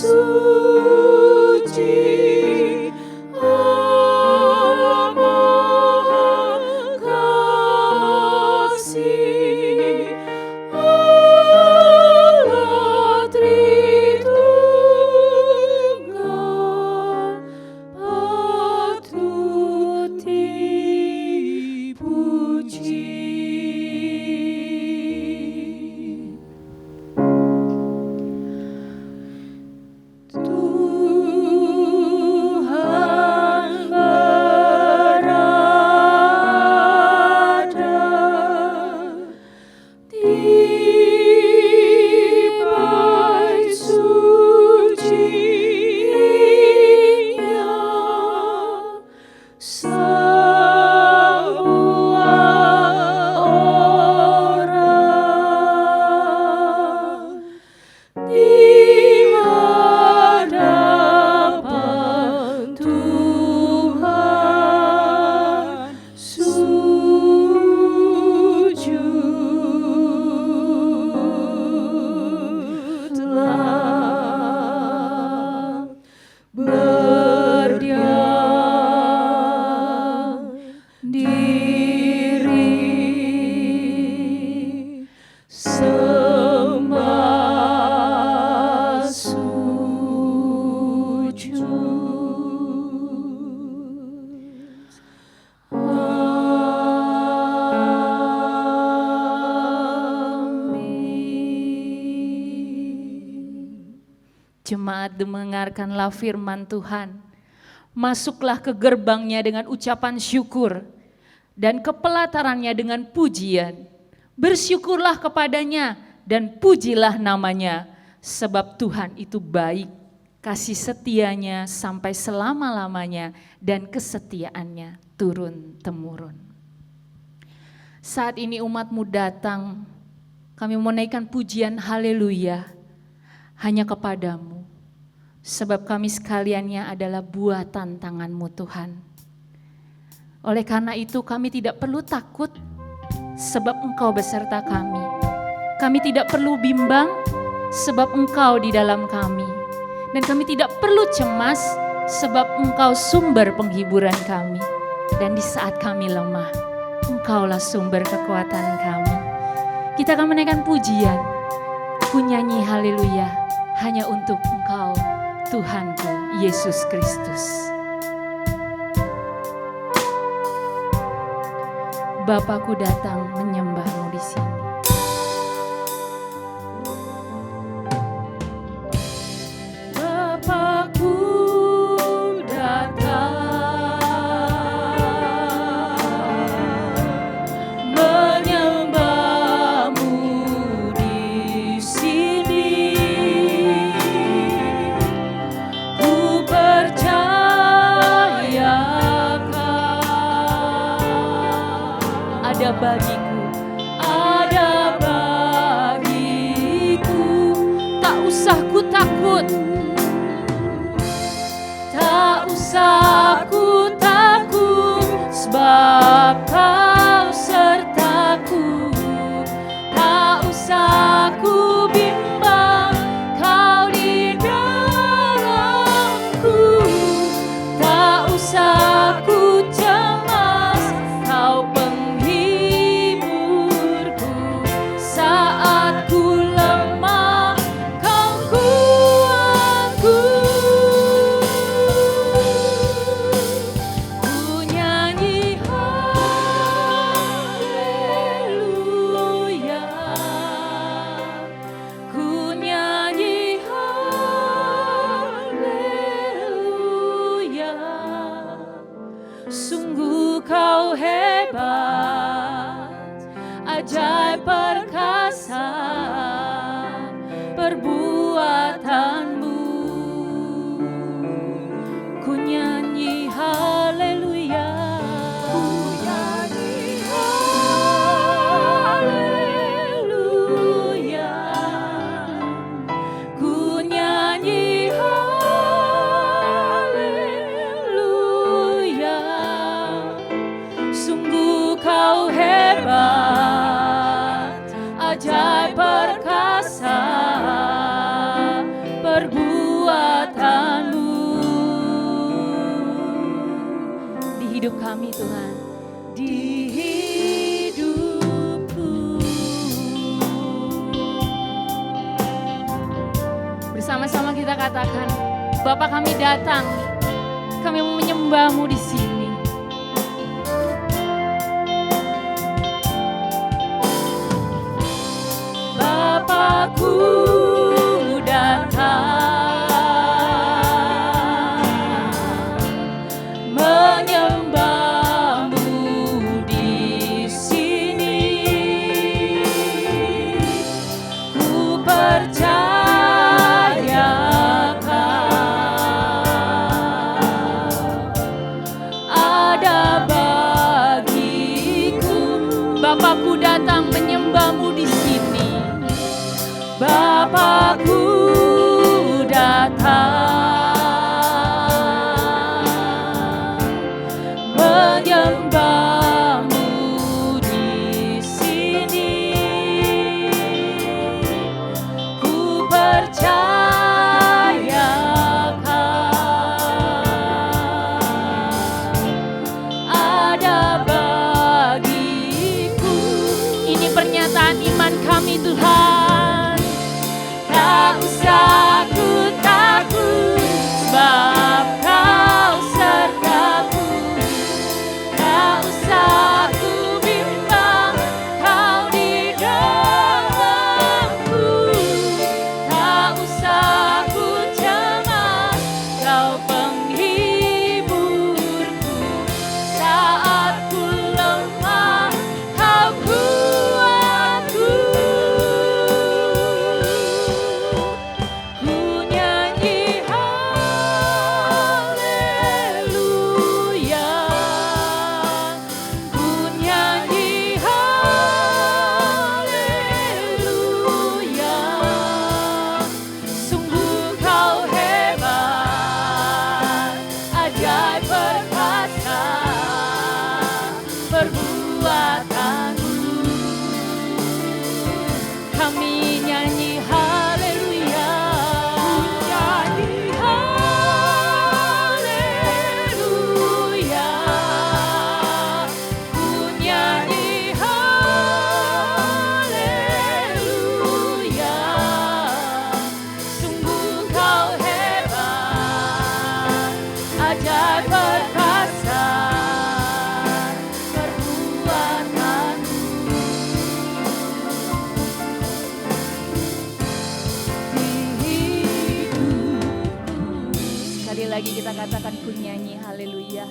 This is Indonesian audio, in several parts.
suci, Allah Maha Kasih, Allah Tritunggal, patut dipuji. Tuhan berada di bait suci-Nya, semua orang di hadapan Tuhan sujudlah, berdiam diri, sembah sujud. Amin. Jemaat, dengarkanlah firman Tuhan. Masuklah ke gerbangnya dengan ucapan syukur dan ke pelatarannya dengan pujian. Bersyukurlah kepadanya dan pujilah namanya, sebab Tuhan itu baik, kasih setianya sampai selama-lamanya dan kesetiaannya turun-temurun. Saat ini umatmu datang, kami menaikkan pujian haleluya hanya kepadamu, sebab kami sekaliannya adalah buatan tanganmu Tuhan. Oleh karena itu kami tidak perlu takut, sebab Engkau beserta kami. Kami tidak perlu bimbang, sebab Engkau di dalam kami. Dan kami tidak perlu cemas, sebab Engkau sumber penghiburan kami. Dan di saat kami lemah, Engkaulah sumber kekuatan kami. Kita akan menaikkan pujian, ku nyanyi haleluya hanya untuk Engkau, Tuhanku Yesus Kristus. Bapakku datang menyembahmu di sini. Bapakku datang menyembahmu di sini. Ku percayakan Ada bagiku, ada bagiku, tak usah ku takut. tak usah ku takut, sebab Kau sertaku. Tak usah ku bimbang, Kau di dalamku. Tak usah ku cemas, Kau penghiburku. Saat ku lemah, Kau kuatku. Ku nyanyi haleluya, ku nyanyi haleluya. Sungguh Kau hebat, ajaib perkasa perbuatanmu. Ku nyanyi haleluya, ku nyanyi haleluya, ku nyanyi haleluya. Sungguh Kau hebat, ajaib perkasa perbuatanmu. hidup kami Tuhan. Di hidupku. Bersama-sama kita katakan, Bapa kami datang, kami menyembah-Mu di sini. Bapakku datang, menyembah-Mu di sini. Ku ada bagiku. Bapakku datang menyembah-Mu di sini. Bapakku datang, menyembah-Mu di sini. Ku ada bagiku. Ini pernyataan iman kami Tuhan. Tak usah ku takut, sebab Kau sertaku. Tak usah ku bimbang, Kau di dalamku. Tak usah ku cemas, Kau penghiburku. Saat ku lemah, Kau kuatku. Ku nyanyi haleluya. Ku nyanyi haleluya. Sungguh Kau hebat, ajaib perkasa perbuatanmu. Kami nyanyi haleluya. Ku nyanyi haleluya. Sungguh Kau hebat, ajaib perkasa perbuatanmu. Sekali lagi kita katakan ku nyanyi haleluya.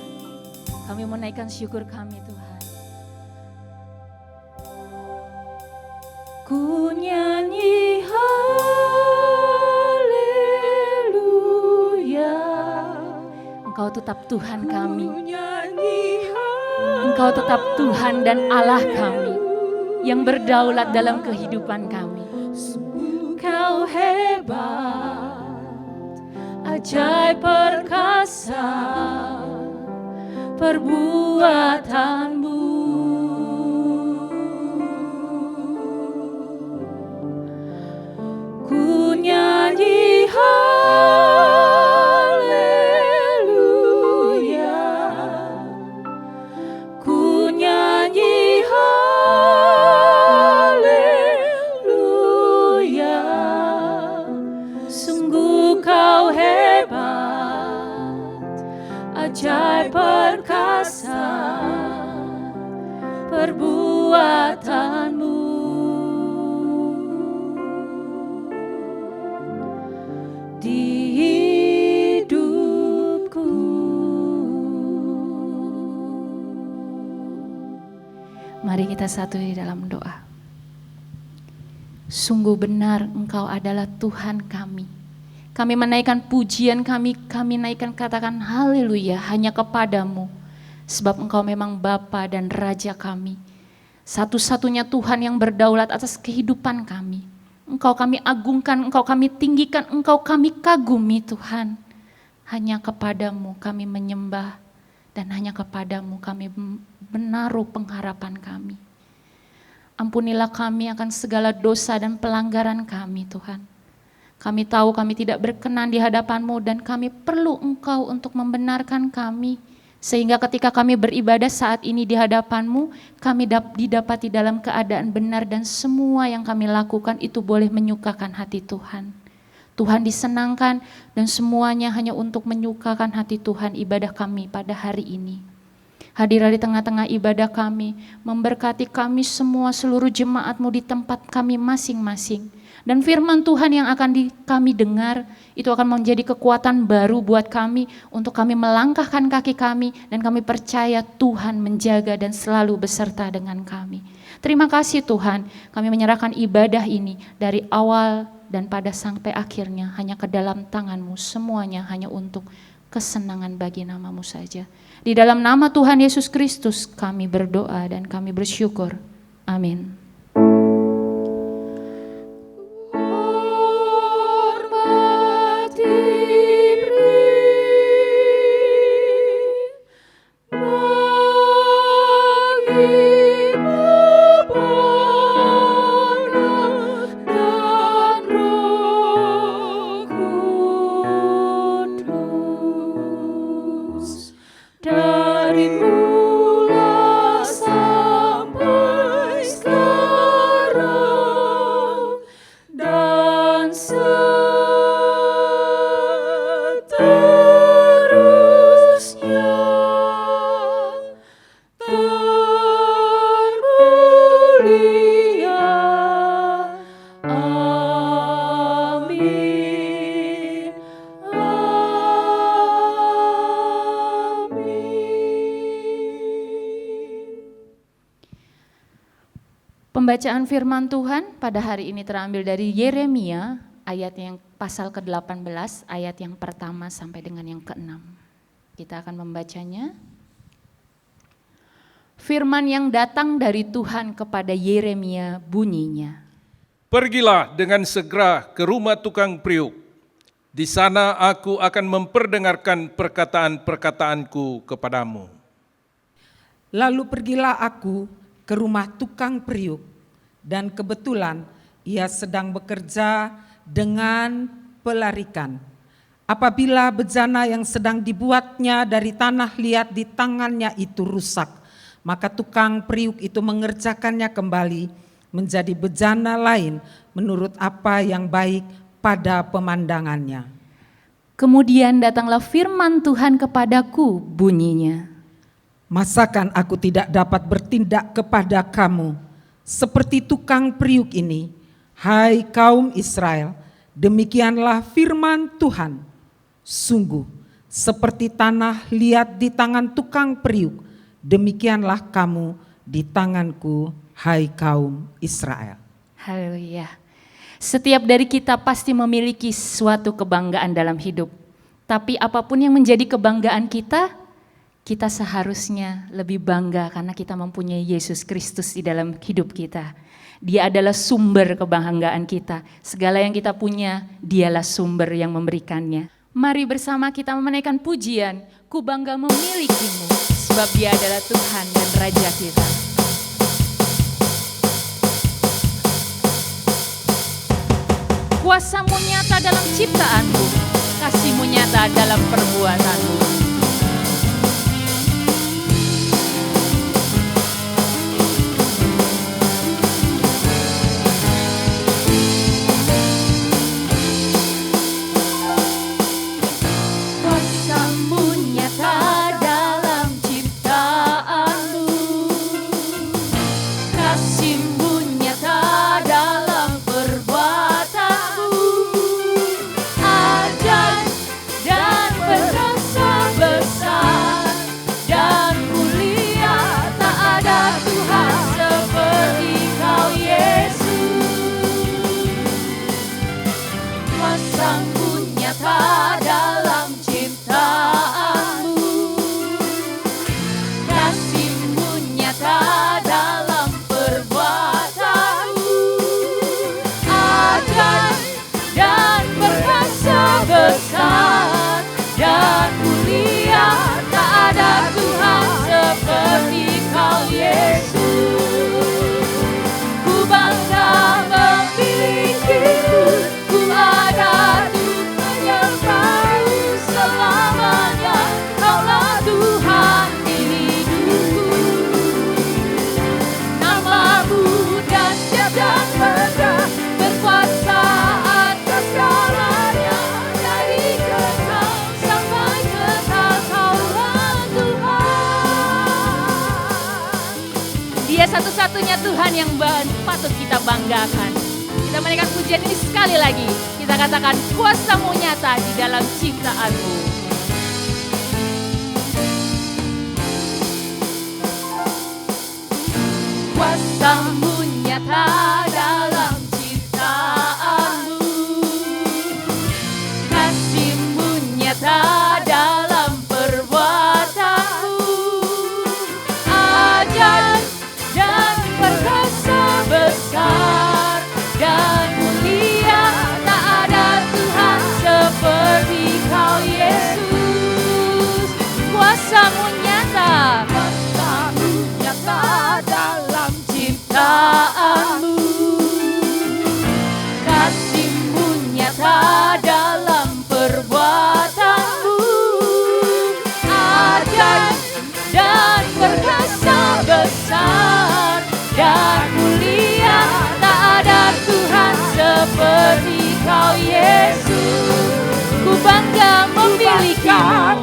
Kami menaikkan syukur kami Tuhan. Ku nyanyi haleluya. Engkau tetap Tuhan kami. Engkau tetap Tuhan dan Allah kami yang berdaulat dalam kehidupan kami. Kau hebat, ajaib perkasa perbuatanmu. Ku nyanyi haleluya. Ku nyanyi haleluya. Sungguh Kau hebat, ajaib perkasa perbuatanmu. Di hidupku. Mari kita satu di dalam doa. Sungguh benar Engkau adalah Tuhan kami. Kami menaikkan pujian kami naikkan katakan haleluya hanya kepadamu. Sebab Engkau memang Bapa dan Raja kami. Satu-satunya Tuhan yang berdaulat atas kehidupan kami. Engkau kami agungkan, Engkau kami tinggikan, Engkau kami kagumi Tuhan. Hanya kepadamu kami menyembah dan hanya kepadamu kami menaruh pengharapan kami. Ampunilah kami akan segala dosa dan pelanggaran kami Tuhan. Kami tahu kami tidak berkenan di hadapan-Mu dan kami perlu Engkau untuk membenarkan kami Sehingga ketika kami beribadah saat ini di hadapan-Mu, kami didapati dalam keadaan benar dan semua yang kami lakukan itu boleh menyukakan hati Tuhan. Tuhan disenangkan dan semuanya hanya untuk menyukakan hati Tuhan ibadah kami pada hari ini. Hadirlah di tengah-tengah ibadah kami, memberkati kami semua seluruh jemaat-Mu di tempat kami masing-masing. Dan firman Tuhan yang akan kami dengar, itu akan menjadi kekuatan baru buat kami, untuk kami melangkahkan kaki kami, dan kami percaya Tuhan menjaga dan selalu beserta dengan kami. Terima kasih Tuhan, kami menyerahkan ibadah ini dari awal dan pada sampai akhirnya hanya ke dalam tangan-Mu, semuanya hanya untuk kesenangan bagi nama-Mu saja. Di dalam nama Tuhan Yesus Kristus kami berdoa dan kami bersyukur. Amin. Dari mula sampai sekarang dan seterusnya, termulia. Amin. Pembacaan firman Tuhan pada hari ini terambil dari Yeremia ayat yang pasal ke-18 ayat yang pertama sampai dengan yang ke-6. Kita akan membacanya. Firman yang datang dari Tuhan kepada Yeremia bunyinya. Pergilah dengan segera ke rumah tukang periuk. Di sana aku akan memperdengarkan perkataan-perkataanku kepadamu. Lalu pergilah aku ke rumah tukang periuk, dan kebetulan ia sedang bekerja dengan pelarikan. Apabila bejana yang sedang dibuatnya dari tanah liat di tangannya itu rusak, maka tukang periuk itu mengerjakannya kembali menjadi bejana lain menurut apa yang baik pada pemandangannya. Kemudian datanglah firman Tuhan kepadaku bunyinya. Masakan aku tidak dapat bertindak kepada kamu seperti tukang periuk ini, hai kaum Israel? Demikianlah firman Tuhan. Sungguh, seperti tanah liat di tangan tukang periuk, demikianlah kamu di tanganku, hai kaum Israel. Haleluya. Setiap dari kita pasti memiliki suatu kebanggaan dalam hidup. Tapi apapun yang menjadi kebanggaan kita seharusnya lebih bangga karena kita mempunyai Yesus Kristus di dalam hidup kita. Dia adalah sumber kebanggaan kita. Segala yang kita punya, Dialah sumber yang memberikannya. Mari bersama kita menaikkan pujian, ku bangga memilikimu, sebab Dia adalah Tuhan dan Raja kita. Kuasa-Mu nyata dalam ciptaan-Mu, kasih-Mu nyata dalam perbuatan-Mu. Ajaib dan perkasa. satu-satunya Tuhan yang patut kita banggakan. Kita menaikkan pujian ini sekali lagi. Kita katakan kuasa-Mu nyata di dalam ciptaan-Mu. Kuasa-Mu nyata dalam ciptaan-Mu, kasih-Mu nyata dalam perbuatan-Mu, ajaib dan perkasa besar dan mulia, tak ada Tuhan seperti Kau Yesus. Kuasa-Mu nyata, kuasa-Mu nyata dalam ciptaan-Mu, kasih-Mu nyata dalam perbuatan-Mu, ajaib dan perkasa besar dan mulia, tak ada Tuhan seperti Kau Yesus. Ku bangga memilikimu,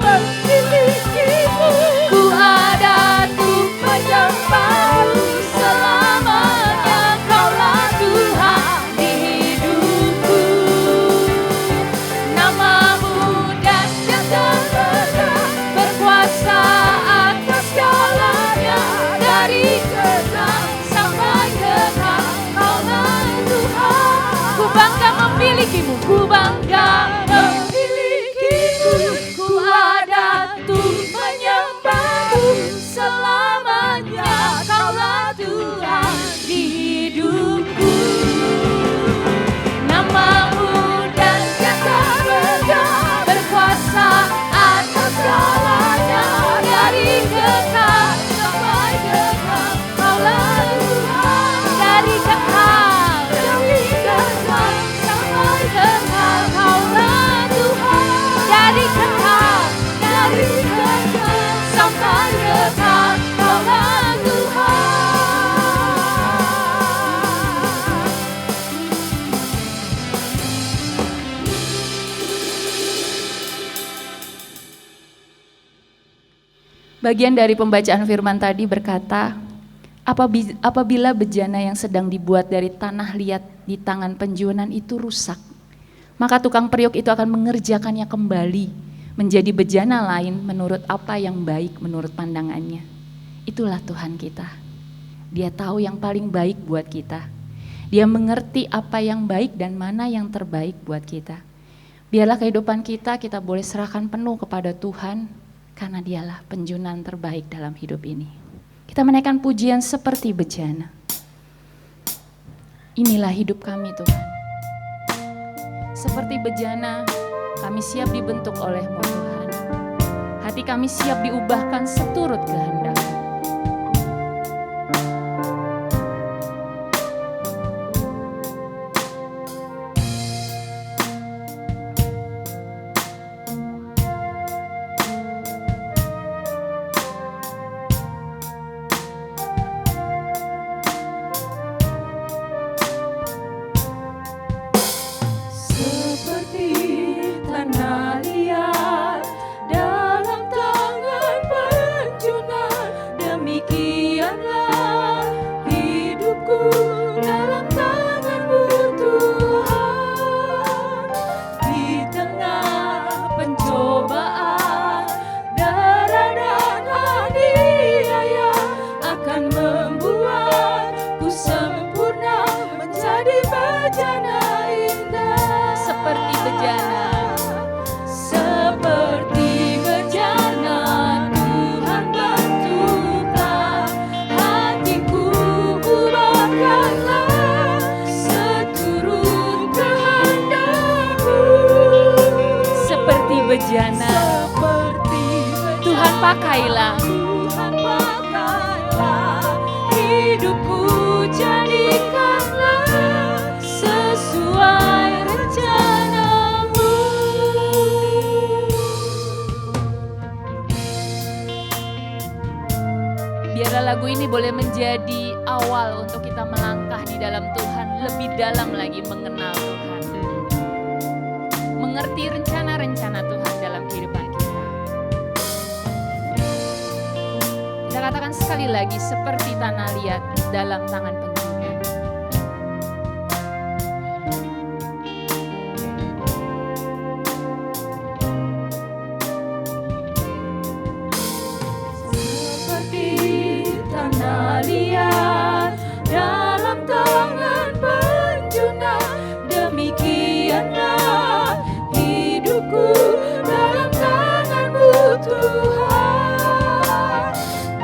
ku ada untuk menyembah-Mu selamanya. Kaulah Tuhan di hidupku, nama-Mu dahsyat dan megah, berkuasa atas segalanya, dari kekal sampai kekal. Kaulah Tuhan. Ku bangga memilikimu, ku bangga memilikimu, ku ada untuk menyembah-Mu selamanya. Kaulah Tuhan di hidupku, nama-Mu dahsyat dan megah, berkuasa atas segalanya, dari kekal sampai kekal. Kaulah Tuhan, dari kekal sampai kekal. Kaulah Tuhan, dari kekal sampai kekal. Kaulah Tuhan. Bagian dari pembacaan firman tadi berkata, apabila bejana yang sedang dibuat dari tanah liat di tangan penjualan itu rusak, maka tukang periuk itu akan mengerjakannya kembali menjadi bejana lain menurut apa yang baik menurut pandangannya. Itulah Tuhan kita. Dia tahu yang paling baik buat kita. Dia mengerti apa yang baik dan mana yang terbaik buat kita. Biarlah kehidupan kita boleh serahkan penuh kepada Tuhan, karena Dialah penjunan terbaik dalam hidup ini. Kita menaikkan pujian seperti bejana. Inilah hidup kami Tuhan. Seperti bejana, kami siap dibentuk oleh-Mu Tuhan. Hati kami siap diubahkan seturut kehendak. Seperti tanah liat dalam tangan penjunan, demikianlah hidupku dalam tangan-Mu Tuhan. Di tengah pencobaan, dara dan aniaya akan membuatku sempurna menjadi bejana indah. Seperti bejana, seperti bejana, Tuhan bentuklah hatiku, ubahkanlah seturut kehendak-Mu. seperti bejana, Tuhan pakailah. Tuhan pakailah hidupku, jadikanlah sesuai rencana-Mu. Biarlah lagu ini boleh menjadi awal untuk kita melangkah di dalam Tuhan, lebih dalam lagi mengenal Tuhan, mengerti rencana-rencana Tuhan dalam kehidupan kita. Kita katakan Sekali lagi seperti tanah liat dalam tangan penjuna. Seperti tanah liat dalam tangan penjuna, demikianlah hidupku dalam tangan-Mu Tuhan.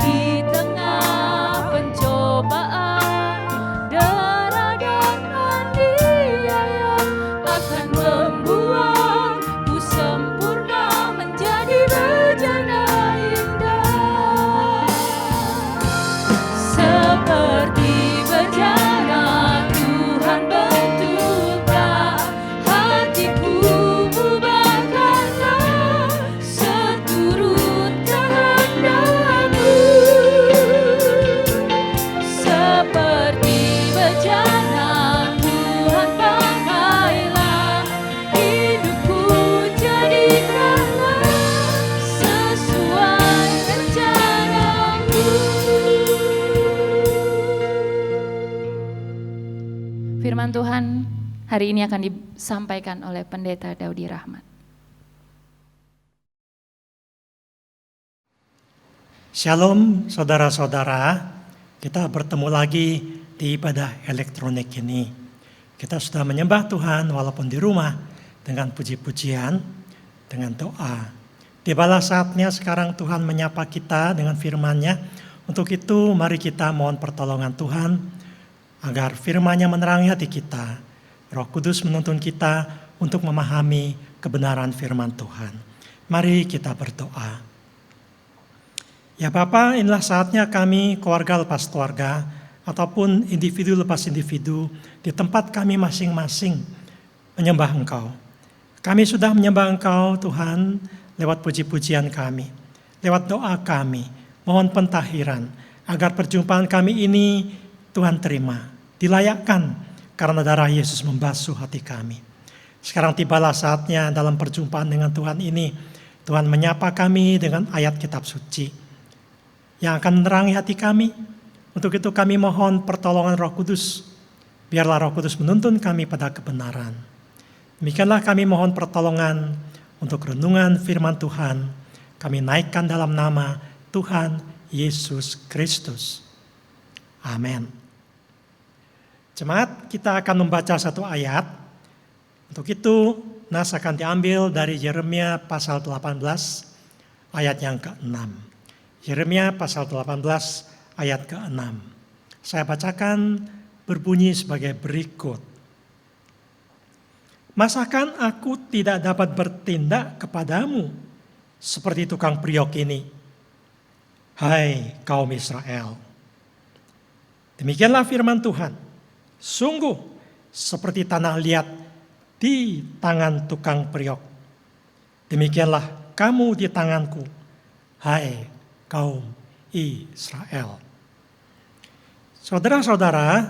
Di tengah pencobaan, dera dan aniaya akan membuatku sempurna menjadi bejana indah. Seperti bejana Tuhan bentuklah hatiku, ubahkanlah seturut kehendak-Mu. Seperti bejana Tuhan pakailah hidupku, jadikanlah sesuai rencana-Mu. Firman Tuhan hari ini akan disampaikan oleh Pendeta Daudi Rahmat. Shalom saudara-saudara, kita bertemu lagi di ibadah elektronik ini. Kita sudah menyembah Tuhan walaupun di rumah dengan puji-pujian, dengan doa. Tibalah saatnya sekarang Tuhan menyapa kita dengan firman-Nya. Untuk itu mari kita mohon pertolongan Tuhan agar firman-Nya menerangi hati kita. Roh Kudus menuntun kita untuk memahami kebenaran firman Tuhan. Mari kita berdoa. Ya Bapa, inilah saatnya kami keluarga lepas keluarga ataupun individu lepas individu di tempat kami masing-masing menyembah Engkau. Kami sudah menyembah Engkau Tuhan lewat puji-pujian kami, lewat doa kami, mohon pentahiran agar perjumpaan kami ini Tuhan terima, dilayakkan karena darah Yesus membasuh hati kami. Sekarang tibalah saatnya dalam perjumpaan dengan Tuhan ini, Tuhan menyapa kami dengan ayat kitab suci yang akan menerangi hati kami. Untuk itu kami mohon pertolongan Roh Kudus. Biarlah Roh Kudus menuntun kami pada kebenaran. Demikianlah kami mohon pertolongan untuk renungan firman Tuhan. Kami naikkan dalam nama Tuhan Yesus Kristus. Amin. Jemaat, kita akan membaca satu ayat. Untuk itu, nas akan diambil dari Yeremia pasal 18 ayat yang ke-6. Yeremia pasal 18 ayat ke-6. Saya bacakan berbunyi sebagai berikut. Masakan aku tidak dapat bertindak kepadamu seperti tukang priok ini, hai kaum Israel? Demikianlah firman Tuhan. Sungguh seperti tanah liat di tangan tukang priok, demikianlah kamu di tanganku, hai kaum Israel. Saudara-saudara,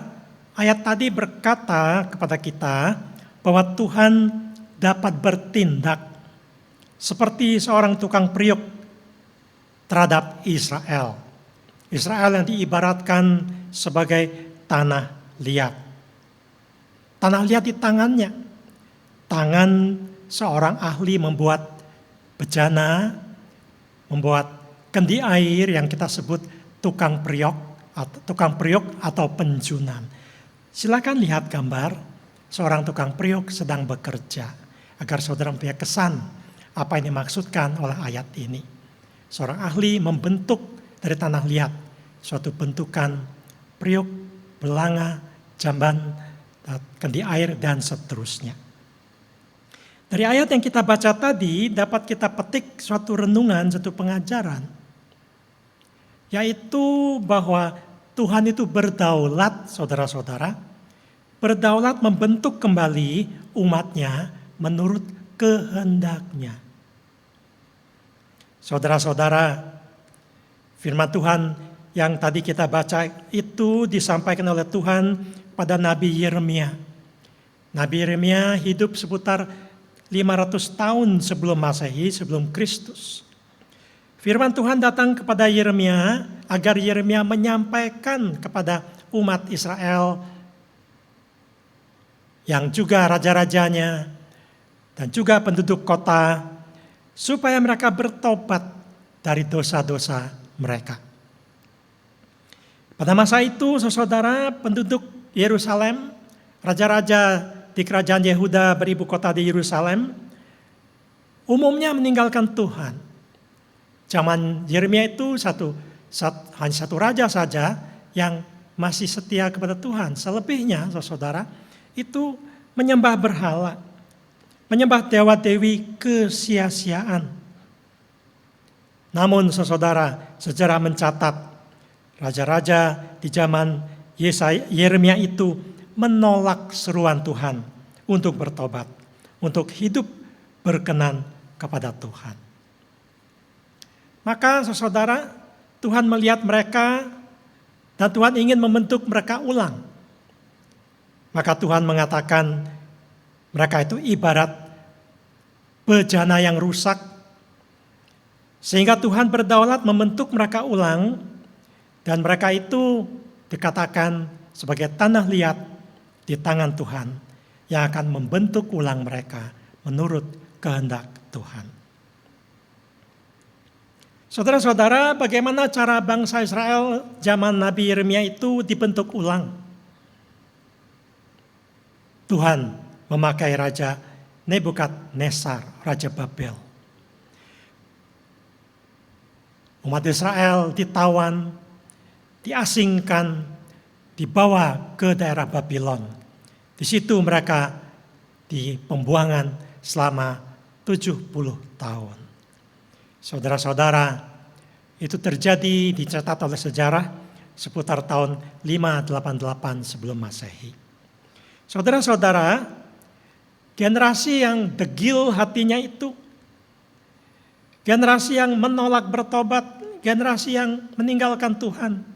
ayat tadi berkata kepada kita bahwa Tuhan dapat bertindak seperti seorang tukang priok terhadap Israel. Israel yang diibaratkan sebagai tanah liat. Tanah liat di tangannya. Tangan seorang ahli membuat bejana, membuat kendi air yang kita sebut tukang priok atau penjunan. Silakan lihat gambar seorang tukang priok sedang bekerja agar saudara punya kesan apa yang dimaksudkan oleh ayat ini. Seorang ahli membentuk dari tanah liat suatu bentukan priok, belanga, jamban, kendi air, dan seterusnya. Dari ayat yang kita baca tadi dapat kita petik suatu renungan, suatu pengajaran, yaitu bahwa Tuhan itu berdaulat, saudara-saudara, berdaulat membentuk kembali umatnya menurut kehendaknya. Saudara-saudara, firman Tuhan yang tadi kita baca itu disampaikan oleh Tuhan pada Nabi Yeremia. Nabi Yeremia hidup seputar 500 tahun sebelum Masehi, sebelum Kristus. Firman Tuhan datang kepada Yeremia agar Yeremia menyampaikan kepada umat Israel yang juga raja-rajanya dan juga penduduk kota supaya mereka bertobat dari dosa-dosa mereka. Pada masa itu, saudara, penduduk Yerusalem, raja-raja di kerajaan Yehuda beribu kota di Yerusalem, umumnya meninggalkan Tuhan. Zaman Yeremia itu hanya satu raja saja yang masih setia kepada Tuhan. Selebihnya, saudara, itu menyembah berhala, menyembah dewa-dewi kesia-siaan. Namun, saudara, sejarah mencatat raja-raja di zaman Yeremia itu menolak seruan Tuhan untuk bertobat, untuk hidup berkenan kepada Tuhan. Maka saudara, Tuhan melihat mereka dan Tuhan ingin membentuk mereka ulang. Maka Tuhan mengatakan mereka itu ibarat bejana yang rusak. Sehingga Tuhan berdaulat membentuk mereka ulang dan mereka itu dikatakan sebagai tanah liat di tangan Tuhan yang akan membentuk ulang mereka menurut kehendak Tuhan. Saudara-saudara, bagaimana cara bangsa Israel zaman Nabi Yeremia itu dibentuk ulang? Tuhan memakai Raja Nebukadnezar, Raja Babel. Umat Israel ditawan, diasingkan, dibawa ke daerah Babylon. Di situ mereka di pembuangan selama 70 tahun. Saudara-saudara, itu terjadi dicatat oleh sejarah seputar tahun 588 sebelum Masehi. Saudara-saudara, generasi yang degil hatinya itu, generasi yang menolak bertobat, generasi yang meninggalkan Tuhan,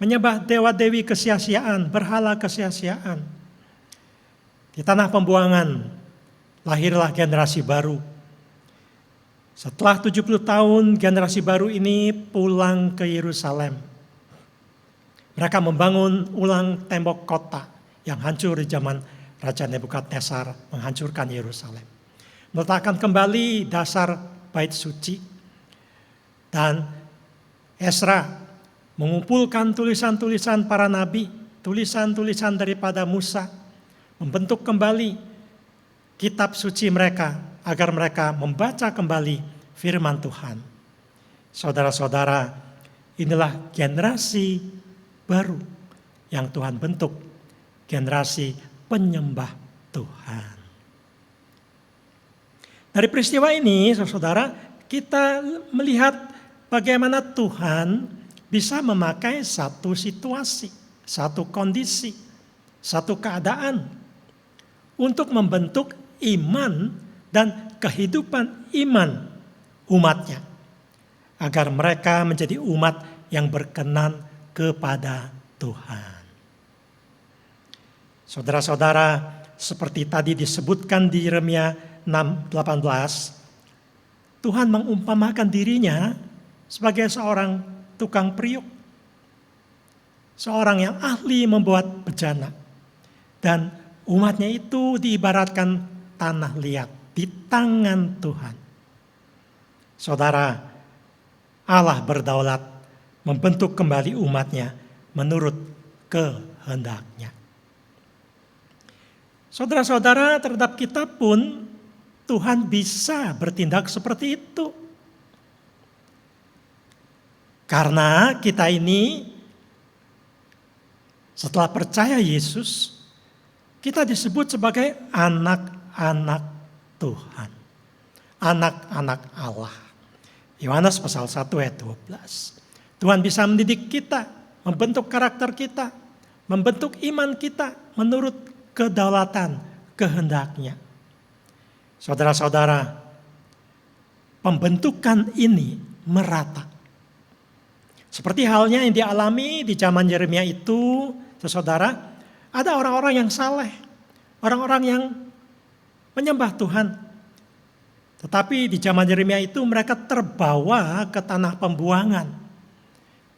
menyembah dewa-dewi kesia-siaan, berhala kesia-siaan. Di tanah pembuangan lahirlah generasi baru. Setelah 70 tahun, generasi baru ini pulang ke Yerusalem. Mereka membangun ulang tembok kota yang hancur di zaman Raja Nebukadnezar menghancurkan Yerusalem. Meletakkan kembali dasar bait suci. Dan Ezra mengumpulkan tulisan-tulisan para nabi, tulisan-tulisan daripada Musa, membentuk kembali kitab suci mereka, agar mereka membaca kembali firman Tuhan. Saudara-saudara, inilah generasi baru yang Tuhan bentuk, generasi penyembah Tuhan. Dari peristiwa ini, saudara, kita melihat bagaimana Tuhan bisa memakai satu situasi, satu kondisi, satu keadaan untuk membentuk iman dan kehidupan iman umatnya, agar mereka menjadi umat yang berkenan kepada Tuhan. Saudara-saudara, seperti tadi disebutkan di Yeremia 6:18, Tuhan mengumpamakan dirinya sebagai seorang tukang periuk, seorang yang ahli membuat bejana, dan umatnya itu diibaratkan tanah liat di tangan Tuhan. Saudara, Allah berdaulat membentuk kembali umatnya menurut kehendaknya. Saudara-saudara, terhadap kita pun Tuhan bisa bertindak seperti itu. Karena kita ini setelah percaya Yesus, kita disebut sebagai anak-anak Tuhan, anak-anak Allah. Yohanes pasal 1 ayat 12. Tuhan bisa mendidik kita, membentuk karakter kita, membentuk iman kita menurut kedaulatan kehendaknya. Saudara-saudara, pembentukan ini merata. Seperti halnya yang dialami di zaman Yeremia itu, saudara, ada orang-orang yang saleh, orang-orang yang menyembah Tuhan. Tetapi di zaman Yeremia itu mereka terbawa ke tanah pembuangan.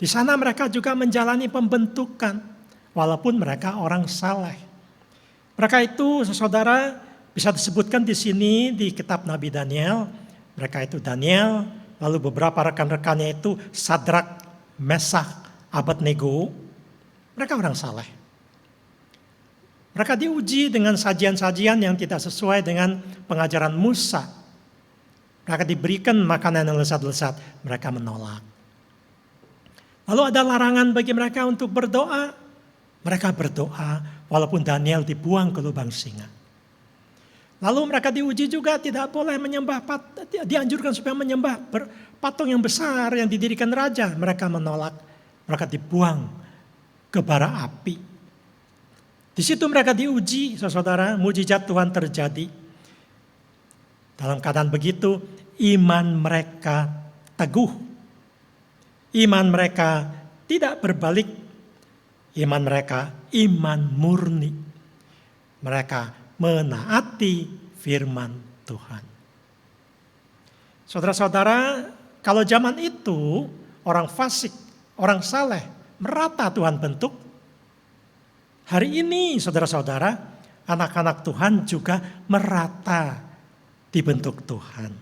Di sana mereka juga menjalani pembentukan, walaupun mereka orang saleh. Mereka itu, saudara, bisa disebutkan di sini di kitab Nabi Daniel. Mereka itu Daniel, lalu beberapa rekan-rekannya itu Sadrak, Mesak, Abednego. Mereka orang saleh. Mereka diuji dengan sajian-sajian yang tidak sesuai dengan pengajaran Musa. Mereka diberikan makanan yang lezat-lezat, mereka menolak. Lalu ada larangan bagi mereka untuk berdoa. Mereka berdoa walaupun Daniel dibuang ke lubang singa. Lalu mereka diuji juga tidak boleh menyembah, dianjurkan supaya menyembah patung yang besar yang didirikan raja. Mereka menolak, mereka dibuang ke bara api. Di situ mereka diuji, saudara, mujizat Tuhan terjadi. Dalam keadaan begitu, iman mereka teguh. Iman mereka tidak berbalik. Iman mereka iman murni. Mereka menaati firman Tuhan. Saudara-saudara, kalau zaman itu orang fasik, orang saleh, merata Tuhan bentuk. Hari ini saudara-saudara, anak-anak Tuhan juga merata dibentuk Tuhan.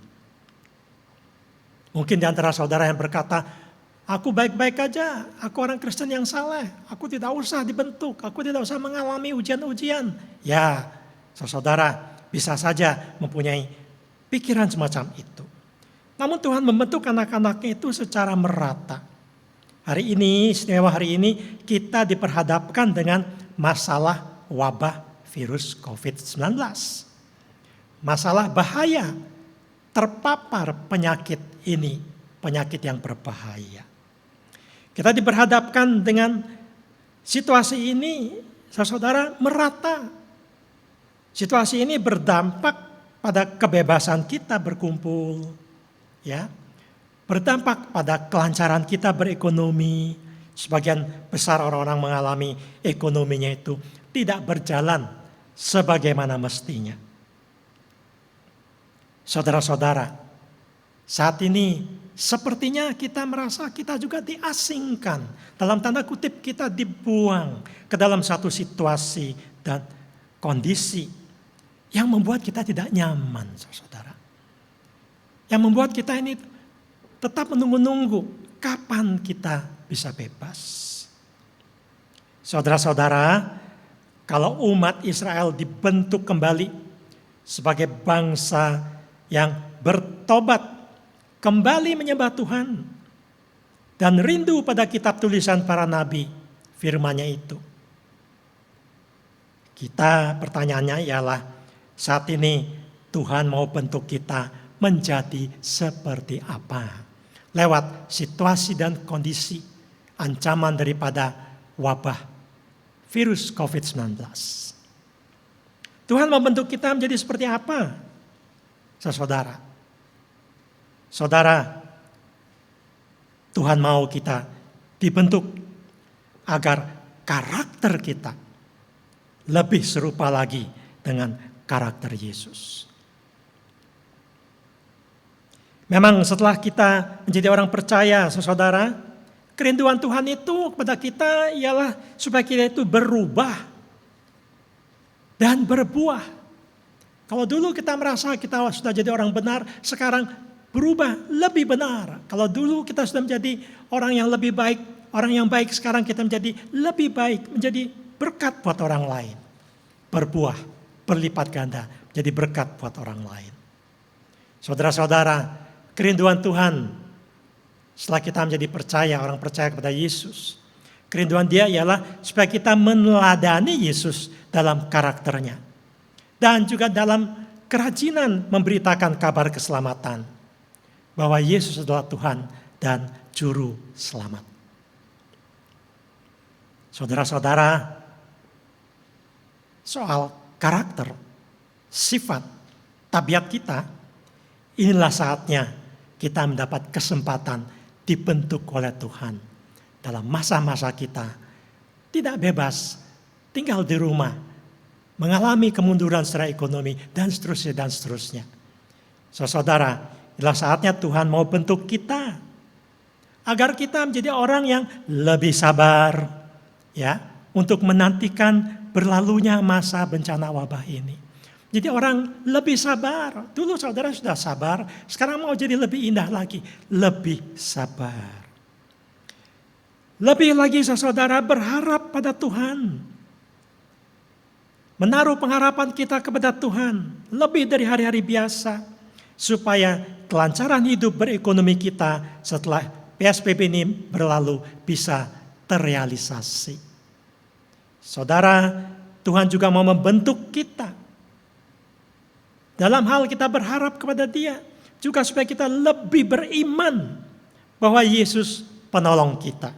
Mungkin di antara saudara yang berkata, aku baik-baik aja, aku orang Kristen yang saleh, aku tidak usah dibentuk, aku tidak usah mengalami ujian-ujian. Ya, saudara bisa saja mempunyai pikiran semacam itu. Namun Tuhan membentuk anak-anaknya itu secara merata. Hari ini, istimewa hari ini, kita diperhadapkan dengan masalah wabah virus COVID-19. Masalah bahaya terpapar penyakit ini, penyakit yang berbahaya. Kita diperhadapkan dengan situasi ini, saudara, merata. Situasi ini berdampak pada kebebasan kita berkumpul, ya. Berdampak pada kelancaran kita berekonomi. Sebagian besar orang-orang mengalami ekonominya itu tidak berjalan sebagaimana mestinya. Saudara-saudara, saat ini sepertinya kita merasa kita juga diasingkan. Dalam tanda kutip kita dibuang ke dalam satu situasi dan kondisi yang membuat kita tidak nyaman, saudara. Yang membuat kita ini tetap menunggu-nunggu kapan kita bisa bebas. Saudara-saudara, kalau umat Israel dibentuk kembali sebagai bangsa yang bertobat, kembali menyembah Tuhan, dan rindu pada kitab tulisan para nabi, firman-Nya itu. Pertanyaannya ialah, saat ini Tuhan mau bentuk kita menjadi seperti apa? Lewat situasi dan kondisi, ancaman daripada wabah virus COVID-19. Tuhan membentuk kita menjadi seperti apa? Saudara, Tuhan mau kita dibentuk agar karakter kita lebih serupa lagi dengan karakter Yesus. Memang setelah kita menjadi orang percaya, saudara, kerinduan Tuhan itu kepada kita ialah supaya kita itu berubah dan berbuah. Kalau dulu kita merasa kita sudah jadi orang benar, sekarang berubah lebih benar. Kalau dulu kita sudah menjadi orang yang lebih baik, orang yang baik, sekarang kita menjadi lebih baik, menjadi berkat buat orang lain. Berbuah, berlipat ganda, jadi berkat buat orang lain. Saudara-saudara, kerinduan Tuhan setelah kita menjadi percaya, orang percaya kepada Yesus. Kerinduan Dia ialah supaya kita meneladani Yesus dalam karakternya. Dan juga dalam kerajinan memberitakan kabar keselamatan. Bahwa Yesus adalah Tuhan dan Juru Selamat. Saudara-saudara, soal karakter, sifat, tabiat kita, inilah saatnya kita mendapat kesempatan dibentuk oleh Tuhan. Dalam masa-masa kita tidak bebas, tinggal di rumah, mengalami kemunduran secara ekonomi, dan seterusnya, dan seterusnya. Saudara, inilah saatnya Tuhan mau bentuk kita agar kita menjadi orang yang lebih sabar, ya, untuk menantikan berlalunya masa bencana wabah ini. Jadi orang lebih sabar. Dulu saudara sudah sabar, sekarang mau jadi lebih indah lagi, lebih sabar. Lebih lagi saudara berharap pada Tuhan. Menaruh pengharapan kita kepada Tuhan lebih dari hari-hari biasa, supaya kelancaran hidup berekonomi kita setelah PSBB ini berlalu bisa terrealisasi. Saudara, Tuhan juga mau membentuk kita. Dalam hal kita berharap kepada Dia, juga supaya kita lebih beriman bahwa Yesus penolong kita.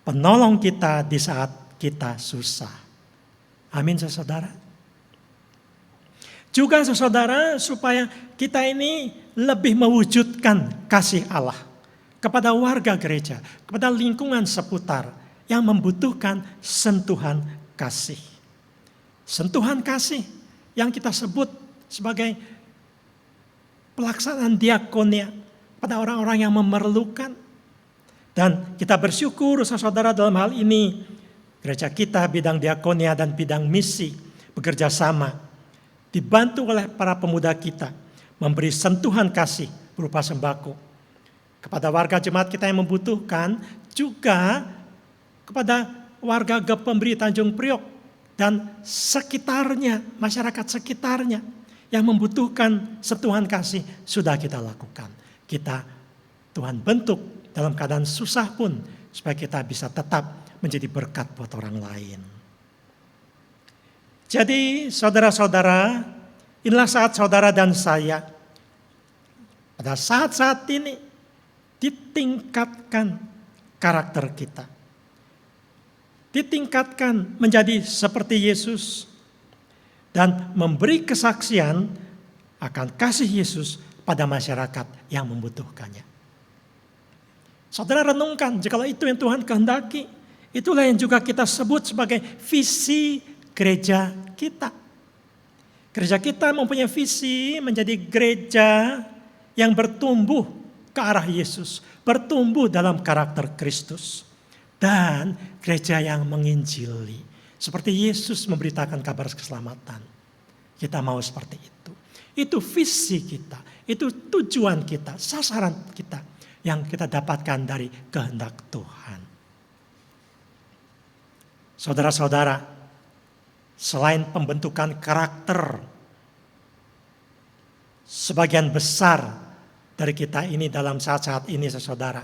Penolong kita di saat kita susah. Amin saudara. Juga saudara, supaya kita ini lebih mewujudkan kasih Allah kepada warga gereja, kepada lingkungan seputar yang membutuhkan sentuhan kasih. Sentuhan kasih yang kita sebut sebagai pelaksanaan diakonia pada orang-orang yang memerlukan. Dan kita bersyukur saudara dalam hal ini gereja kita bidang diakonia dan bidang misi bekerja sama, dibantu oleh para pemuda kita memberi sentuhan kasih berupa sembako kepada warga jemaat kita yang membutuhkan, juga kepada warga Gepemberi Tanjung Priok dan sekitarnya, masyarakat sekitarnya yang membutuhkan sentuhan kasih sudah kita lakukan. Tuhan bentuk dalam keadaan susah pun supaya kita bisa tetap menjadi berkat buat orang lain. Jadi saudara-saudara, inilah saat saudara dan saya pada saat-saat ini ditingkatkan karakter kita. Ditingkatkan menjadi seperti Yesus dan memberi kesaksian akan kasih Yesus pada masyarakat yang membutuhkannya. Saudara renungkan, jikalau itu yang Tuhan kehendaki, itulah yang juga kita sebut sebagai visi gereja kita. Gereja kita mempunyai visi menjadi gereja yang bertumbuh ke arah Yesus, bertumbuh dalam karakter Kristus, dan gereja yang menginjili. Seperti Yesus memberitakan kabar keselamatan. Kita mau seperti itu. Itu visi kita, itu tujuan kita, sasaran kita yang kita dapatkan dari kehendak Tuhan. Saudara-saudara, selain pembentukan karakter, sebagian besar dari kita ini dalam saat-saat ini saudara,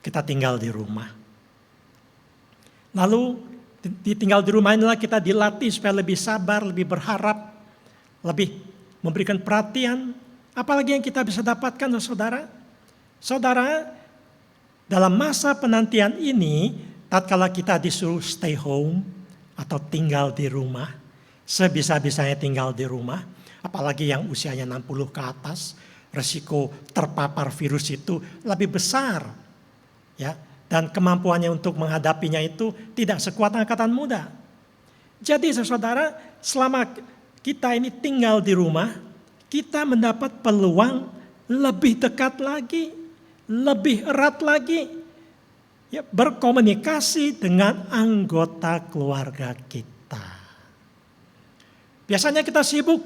kita tinggal di rumah. Lalu tinggal di rumah inilah kita dilatih supaya lebih sabar, lebih berharap, lebih memberikan perhatian. Apalagi yang kita bisa dapatkan saudara? Saudara, dalam masa penantian ini, tatkala kita disuruh stay home atau tinggal di rumah, sebisa-bisanya tinggal di rumah, apalagi yang usianya 60 ke atas, resiko terpapar virus itu lebih besar. Ya, dan kemampuannya untuk menghadapinya itu tidak sekuat angkatan muda. Jadi saudara, selama kita ini tinggal di rumah, kita mendapat peluang lebih dekat lagi, lebih erat lagi, ya, berkomunikasi dengan anggota keluarga kita. Biasanya kita sibuk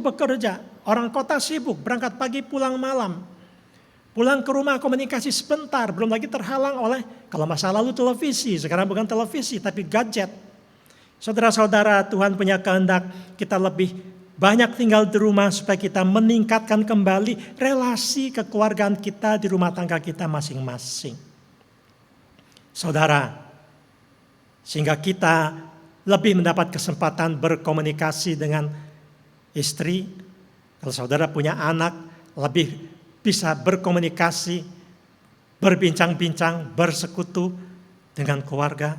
bekerja. Orang kota sibuk, berangkat pagi pulang malam. Pulang ke rumah komunikasi sebentar, belum lagi terhalang oleh, kalau masa lalu televisi, sekarang bukan televisi tapi gadget. Saudara-saudara, Tuhan punya kehendak kita lebih banyak tinggal di rumah supaya kita meningkatkan kembali relasi kekeluargaan kita di rumah tangga kita masing-masing. Saudara, sehingga kita lebih mendapat kesempatan berkomunikasi dengan istri. Kalau saudara punya anak, lebih bisa berkomunikasi, berbincang-bincang, bersekutu dengan keluarga.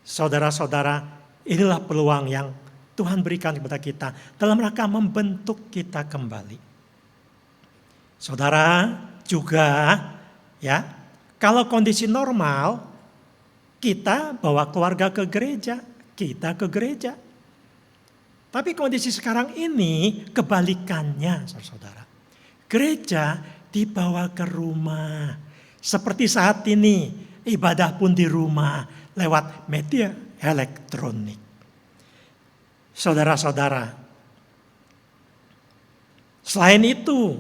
Saudara-saudara, inilah peluang yang Tuhan berikan kepada kita dalam rangka membentuk kita kembali. Saudara juga ya, kalau kondisi normal kita bawa keluarga ke gereja, kita ke gereja. Tapi kondisi sekarang ini kebalikannya, saudara-saudara. Gereja dibawa ke rumah. Seperti saat ini, ibadah pun di rumah lewat media elektronik. Saudara-saudara, selain itu,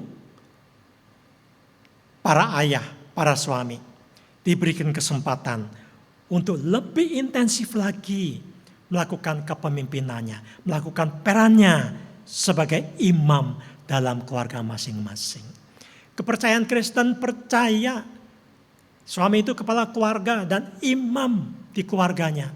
para ayah, para suami diberikan kesempatan untuk lebih intensif lagi melakukan kepemimpinannya, melakukan perannya sebagai imam dalam keluarga masing-masing. Kepercayaan Kristen percaya suami itu kepala keluarga dan imam di keluarganya.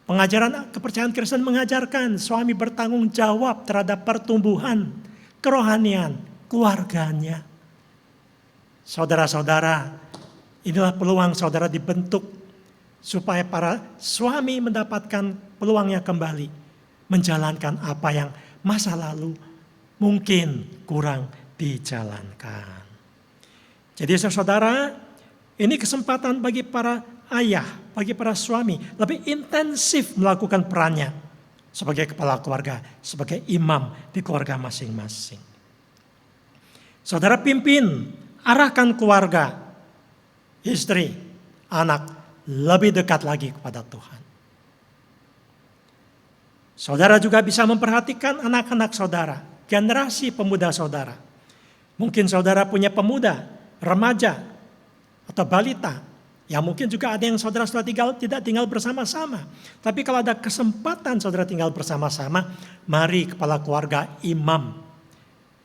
Pengajaran kepercayaan Kristen mengajarkan suami bertanggung jawab terhadap pertumbuhan kerohanian keluarganya. Saudara-saudara, inilah peluang saudara dibentuk supaya para suami mendapatkan peluangnya kembali menjalankan apa yang masa lalu mungkin kurang dijalankan. Jadi saudara, ini kesempatan bagi para ayah, bagi para suami lebih intensif melakukan perannya sebagai kepala keluarga, sebagai imam di keluarga masing-masing. Saudara pimpin, arahkan keluarga, istri, anak lebih dekat lagi kepada Tuhan. Saudara juga bisa memperhatikan anak-anak saudara, generasi pemuda saudara. Mungkin saudara punya pemuda, remaja, atau balita, yang mungkin juga ada yang saudara tidak tinggal bersama-sama. Tapi kalau ada kesempatan saudara tinggal bersama-sama, mari kepala keluarga, imam,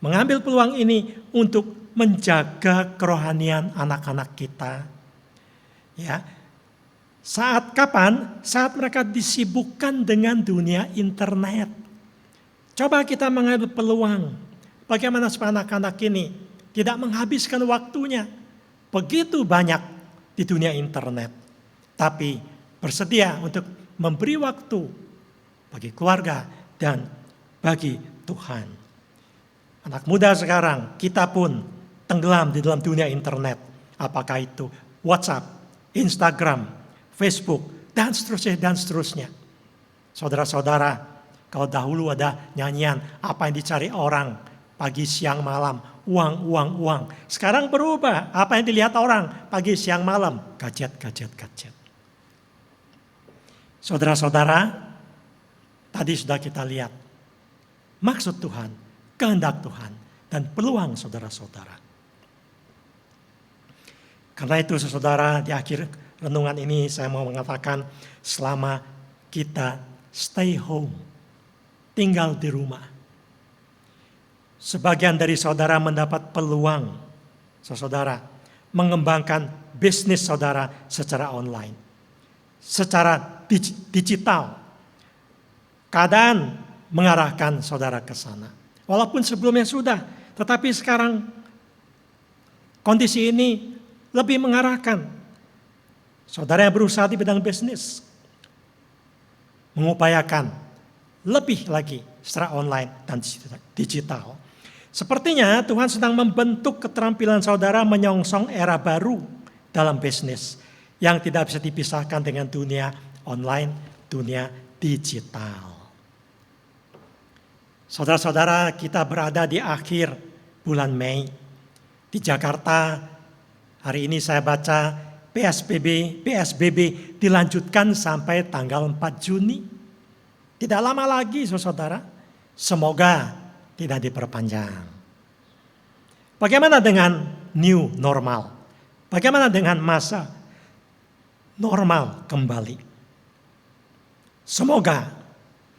mengambil peluang ini untuk menjaga kerohanian anak-anak kita. Ya, saat kapan? Saat mereka disibukkan dengan dunia internet. Coba kita mengambil peluang. Bagaimana supaya anak-anak ini tidak menghabiskan waktunya begitu banyak di dunia internet. Tapi bersedia untuk memberi waktu bagi keluarga dan bagi Tuhan. Anak muda sekarang, kita pun tenggelam di dalam dunia internet. Apakah itu WhatsApp, Instagram, Facebook, dan seterusnya. Saudara-saudara, kalau dahulu ada nyanyian, apa yang dicari orang, pagi, siang, malam, uang. Sekarang berubah, apa yang dilihat orang, pagi, siang, malam, gadget. Saudara-saudara, tadi sudah kita lihat maksud Tuhan, kehendak Tuhan, dan peluang saudara-saudara. Karena itu saudara, di akhir renungan ini saya mau mengatakan, selama kita stay home, tinggal di rumah, sebagian dari saudara mendapat peluang, saudara, mengembangkan bisnis saudara secara online, secara digital. Keadaan mengarahkan saudara ke sana. Walaupun sebelumnya sudah, tetapi sekarang kondisi ini lebih mengarahkan saudara yang berusaha di bidang bisnis, mengupayakan lebih lagi secara online dan digital. Sepertinya Tuhan sedang membentuk keterampilan saudara menyongsong era baru dalam bisnis yang tidak bisa dipisahkan dengan dunia online, dunia digital. Saudara-saudara, kita berada di akhir bulan Mei. Di Jakarta, hari ini saya baca PSBB dilanjutkan sampai tanggal 4 Juni. Tidak lama lagi, saudara. Semoga tidak diperpanjang. Bagaimana dengan new normal? Bagaimana dengan masa normal kembali? Semoga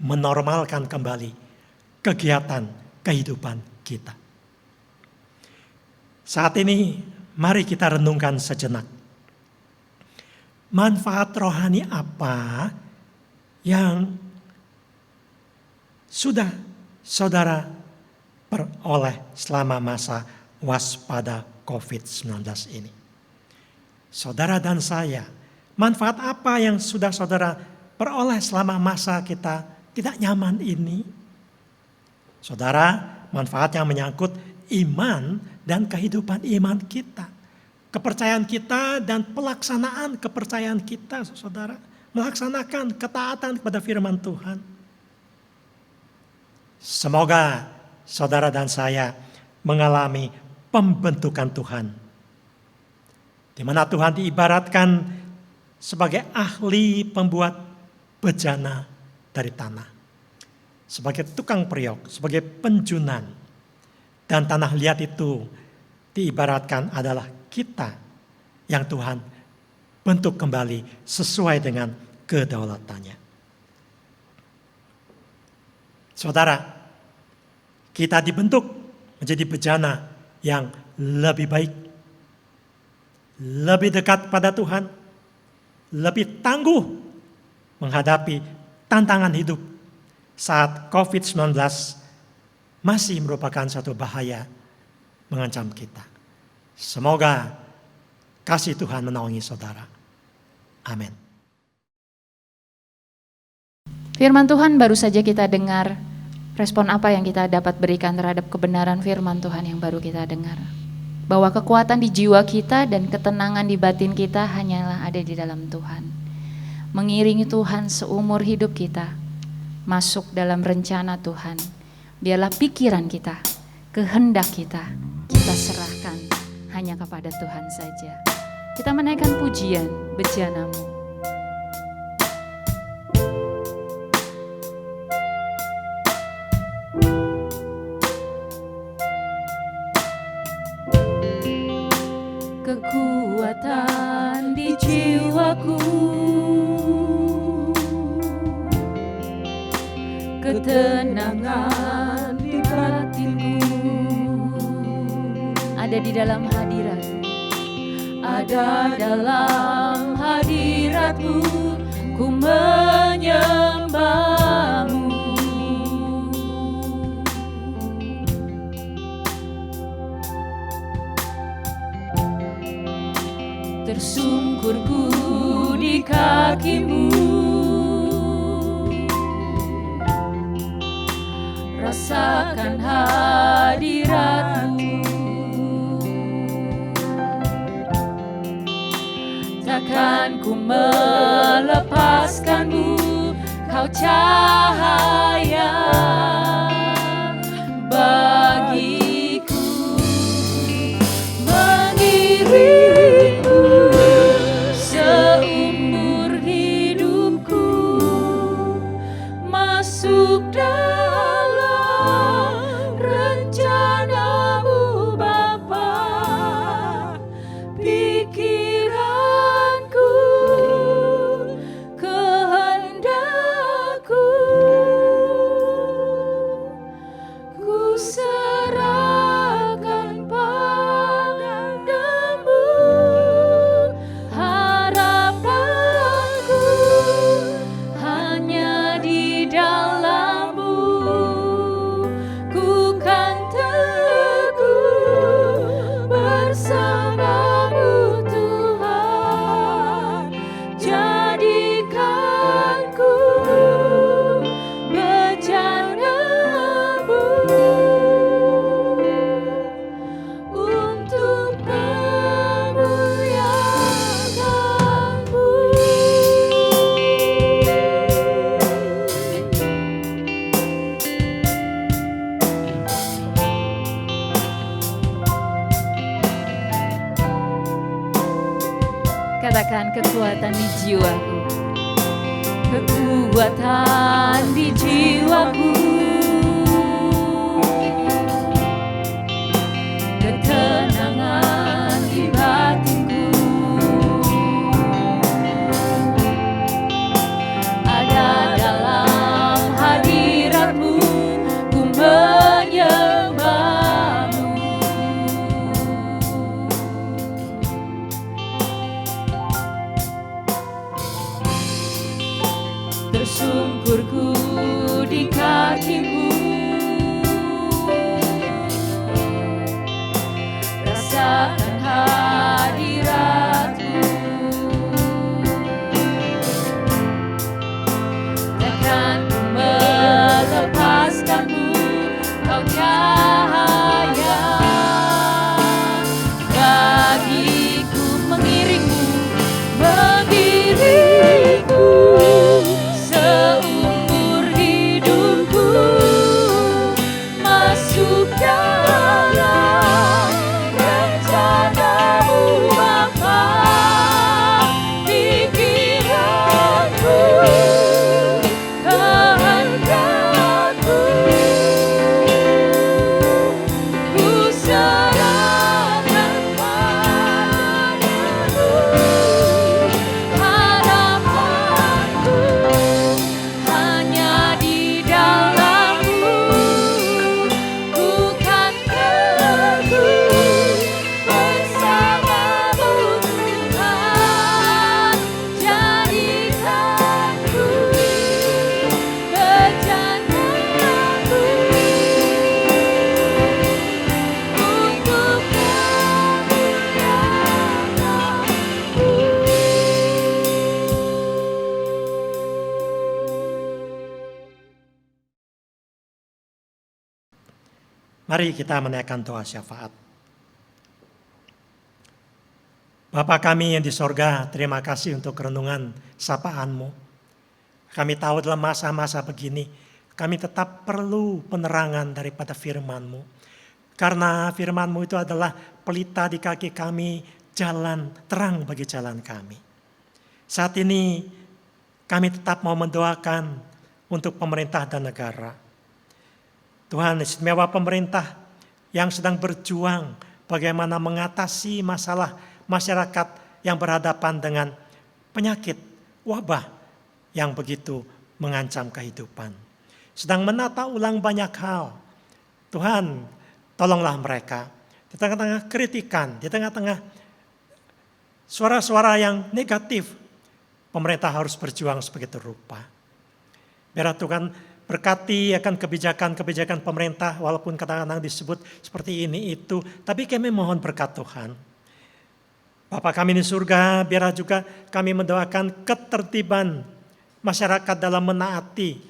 menormalkan kembali kegiatan kehidupan kita. Saat ini mari kita renungkan sejenak. Manfaat rohani apa yang sudah saudara peroleh selama masa waspada COVID-19 ini? Saudara dan saya, manfaat apa yang sudah saudara peroleh selama masa kita tidak nyaman ini? Saudara, manfaat yang menyangkut iman dan kehidupan iman kita. Kepercayaan kita dan pelaksanaan kepercayaan kita, saudara. Melaksanakan ketaatan kepada firman Tuhan. Semoga saudara dan saya mengalami pembentukan Tuhan, di mana Tuhan diibaratkan sebagai ahli pembuat bejana dari tanah, sebagai tukang periuk, sebagai penjunan. Dan tanah liat itu diibaratkan adalah kita yang Tuhan bentuk kembali sesuai dengan kedaulatannya. Saudara, kita dibentuk menjadi bejana yang lebih baik, lebih dekat pada Tuhan, lebih tangguh menghadapi tantangan hidup saat COVID-19 masih merupakan satu bahaya mengancam kita. Semoga kasih Tuhan menaungi saudara. Amin. Firman Tuhan baru saja kita dengar. Respon apa yang kita dapat berikan terhadap kebenaran firman Tuhan yang baru kita dengar? Bahwa kekuatan di jiwa kita dan ketenangan di batin kita hanyalah ada di dalam Tuhan. Mengiringi Tuhan seumur hidup kita, masuk dalam rencana Tuhan. Biarlah pikiran kita, kehendak kita serahkan hanya kepada Tuhan saja. Kita menaikkan pujian bejana-Mu. Kekuatan di jiwaku, ketenangan di batinku, ada di dalam hadirat, ada dalam hadirat-Mu, ku menyembah-Mu. Tersungkurku di kaki-Mu, rasakan hadirat-Mu. Takkan ku melepaskan-Mu, Kau cahaya bagiku, mengiringku seumur hidupku, masuk dalam rencana-Mu Bapa. Pikiranku, kehendakku, ku serahkan padamu. Harapanku hanya di dalam-Mu, ku kan teguh bersama-Mu Tuhan. Jadikanku bejana-Mu untuk memuliakan-Mu. Katakan kekuatan di jiwaku, kekuatan di jiwaku, ketenangan di batinku, ada dalam hadirat-Mu, ku menyembah-Mu. Tersungkurku di kaki-Mu, Mari kita menaikkan doa syafaat. Bapa kami yang di sorga, terima kasih untuk renungan sapaan-Mu. Kami tahu dalam masa-masa begini, kami tetap perlu penerangan daripada firman-Mu. Karena firman-Mu itu adalah pelita di kaki kami, jalan terang bagi jalan kami. Saat ini kami tetap mau mendoakan untuk pemerintah dan negara. Tuhan, istimewa pemerintah yang sedang berjuang bagaimana mengatasi masalah masyarakat yang berhadapan dengan penyakit, wabah yang begitu mengancam kehidupan. Sedang menata ulang banyak hal. Tuhan, tolonglah mereka. Di tengah-tengah kritikan, di tengah-tengah suara-suara yang negatif, pemerintah harus berjuang sebegitu rupa. Biar Tuhan berkati akan kebijakan-kebijakan pemerintah, walaupun kadang-kadang disebut seperti ini itu, tapi kami mohon berkat Tuhan. Bapa kami di surga, biarlah juga kami mendoakan ketertiban masyarakat dalam menaati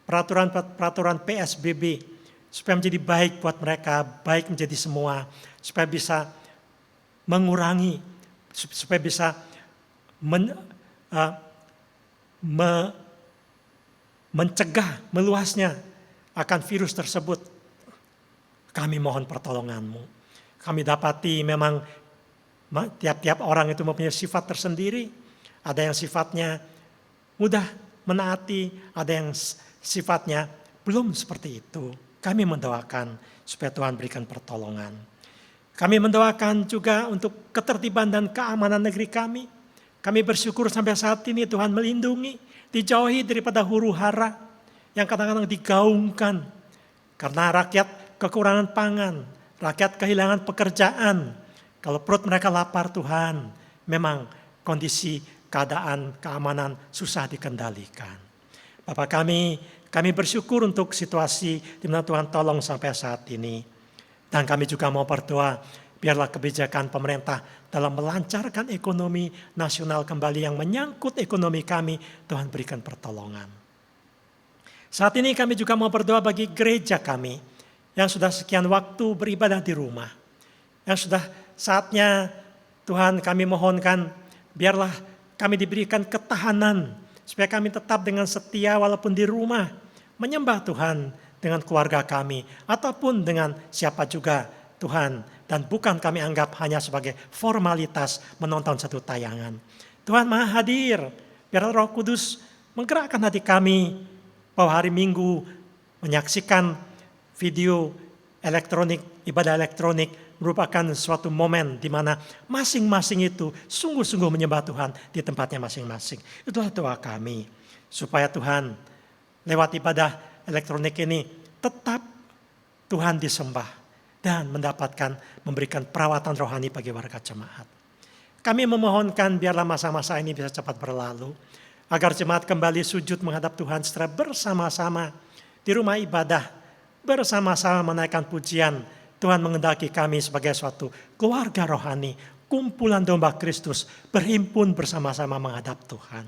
peraturan PSBB, supaya menjadi baik buat mereka, baik menjadi semua, supaya bisa mengurangi, supaya bisa mencegah meluasnya akan virus tersebut. Kami mohon pertolongan-Mu. Kami dapati memang tiap-tiap orang itu mempunyai sifat tersendiri. Ada yang sifatnya mudah menaati, ada yang sifatnya belum seperti itu. Kami mendoakan supaya Tuhan berikan pertolongan. Kami mendoakan juga untuk ketertiban dan keamanan negeri kami. Kami bersyukur sampai saat ini Tuhan melindungi, dijauhi daripada huru-hara yang kadang-kadang digaungkan. Karena rakyat kekurangan pangan, rakyat kehilangan pekerjaan. Kalau perut mereka lapar Tuhan, memang kondisi keadaan keamanan susah dikendalikan. Bapak kami bersyukur untuk situasi di mana Tuhan tolong sampai saat ini. Dan kami juga mau berdoa, biarlah kebijakan pemerintah dalam melancarkan ekonomi nasional kembali yang menyangkut ekonomi kami, Tuhan berikan pertolongan. Saat ini kami juga mau berdoa bagi gereja kami yang sudah sekian waktu beribadah di rumah. Yang sudah saatnya Tuhan kami mohonkan, biarlah kami diberikan ketahanan, supaya kami tetap dengan setia walaupun di rumah, menyembah Tuhan dengan keluarga kami, ataupun dengan siapa juga Tuhan. Dan bukan kami anggap hanya sebagai formalitas menonton satu tayangan. Tuhan Maha Hadir, biar Roh Kudus menggerakkan hati kami bahwa hari Minggu menyaksikan video elektronik, ibadah elektronik merupakan suatu momen di mana masing-masing itu sungguh-sungguh menyembah Tuhan di tempatnya masing-masing. Itulah doa kami, supaya Tuhan lewat ibadah elektronik ini tetap Tuhan disembah dan memberikan perawatan rohani bagi warga jemaat. Kami memohonkan biarlah masa-masa ini bisa cepat berlalu, agar jemaat kembali sujud menghadap Tuhan secara bersama-sama di rumah ibadah, bersama-sama menaikkan pujian. Tuhan mengendaki kami sebagai suatu keluarga rohani, kumpulan domba Kristus, berhimpun bersama-sama menghadap Tuhan.